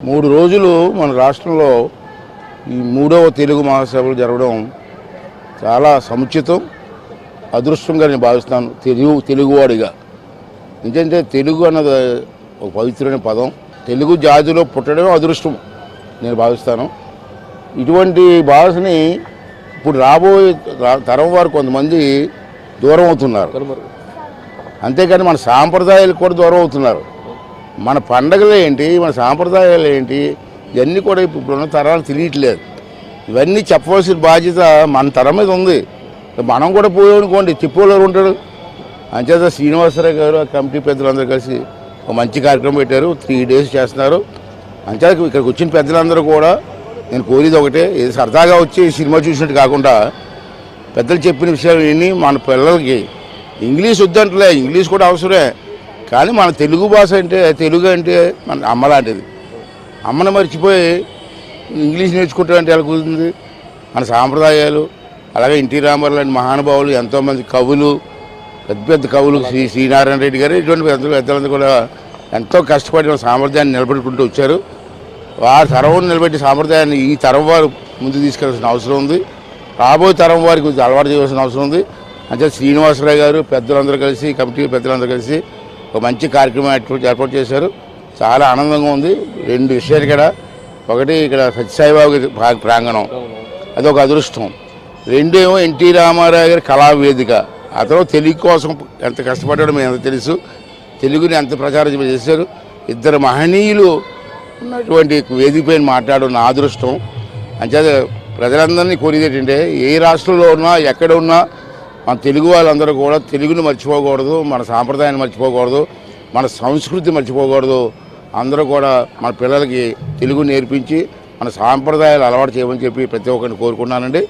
3 రోజులు మన రాష్ట్రంలో ఈ 3వ తెలుగు మహాసభలు జరగడం చాలా సముచితం, అదృష్టంగా నేను భావిస్తాను తెలుగువాడిగా. ఎందుకంటే తెలుగు అన్నది ఒక పవిత్రమైన పదం. తెలుగు జాతిలో పుట్టడమే అదృష్టం నేను భావిస్తాను. ఇటువంటి భాషని ఇప్పుడు రాబోయే తరం వారు కొంతమంది దూరం అవుతున్నారు. అంతేకాని మన సాంప్రదాయాలకు కూడా దూరం అవుతున్నారు. మన పండగలు ఏంటి, మన సాంప్రదాయాలు ఏంటి, ఇవన్నీ కూడా ఇప్పుడున్న తరాలు తెలియట్లేదు. ఇవన్నీ చెప్పవలసిన బాధ్యత మన తరం మీద ఉంది. మనం కూడా పోయామనుకోండి చెప్పేవాళ్ళు ఉంటాడు. అంచేత శ్రీనివాసరావు గారు ఆ కమిటీ పెద్దలందరూ కలిసి ఒక మంచి కార్యక్రమం పెట్టారు. 3 days చేస్తున్నారు. అంచేత ఇక్కడికి వచ్చిన పెద్దలందరూ కూడా నేను కోరేది ఒకటే, ఇది సరదాగా వచ్చి సినిమా చూసినట్టు కాకుండా పెద్దలు చెప్పిన విషయాలు విని మన పిల్లలకి ఇంగ్లీష్ వద్దంటలే, ఇంగ్లీష్ కూడా అవసరమే, కానీ మన తెలుగు భాష అంటే తెలుగు అంటే మన అమ్మ లాంటిది. అమ్మని మర్చిపోయి ఇంగ్లీష్ నేర్చుకుంటామంటే ఎలా కుదురుతుంది? మన సాంప్రదాయాలు, అలాగే ఎన్టీ రామారావు లాంటి మహానుభావులు, ఎంతోమంది కవులు, పెద్ద పెద్ద కవులు, శ్రీనారాయణ రెడ్డి గారు, ఇటువంటి పెద్దలందరూ కూడా ఎంతో కష్టపడి మన సామర్థ్యాన్ని నిలబెట్టుకుంటూ వచ్చారు. వారి తరం నిలబెట్టే సామర్థ్యాన్ని ఈ తరం వారు ముందు తీసుకెళ్లాల్సిన అవసరం ఉంది. రాబోయే తరం వారికి కొంచెం అలవాటు చేయవలసిన అవసరం ఉంది. అంటే శ్రీనివాసరావు గారు పెద్దలందరూ కలిసి, కమిటీ పెద్దలందరూ కలిసి ఒక మంచి కార్యక్రమం ఏర్పాటు చేశారు. చాలా ఆనందంగా ఉంది. 2 విషయాలు ఇక్కడ. ఒకటి ఇక్కడ సత్యసాయిబాబు ప్రాంగణం, అదొక అదృష్టం. 2 ఏమో ఎన్టీ రామారావు గారి కళావేదిక. అతను తెలుగు కోసం ఎంత కష్టపడ్డాడో మీకు ఎంత తెలుసు, తెలుగుని ఎంత ప్రచారం చేశారు. 2 మహనీయులు ఉన్నటువంటి వేదిక పైన మాట్లాడడం నా అదృష్టం. అంచేత ప్రజలందరినీ కోరేది ఏంటంటే, ఏ రాష్ట్రంలో ఉన్నా ఎక్కడ ఉన్నా మన తెలుగు వాళ్ళందరూ కూడా తెలుగుని మర్చిపోకూడదు, మన సాంప్రదాయాన్ని మర్చిపోకూడదు, మన సంస్కృతి మర్చిపోకూడదు. అందరూ కూడా మన పిల్లలకి తెలుగు నేర్పించి మన సాంప్రదాయాలు అలవాటు చేయమని చెప్పి ప్రతి ఒక్కరిని కోరుకున్నానండి.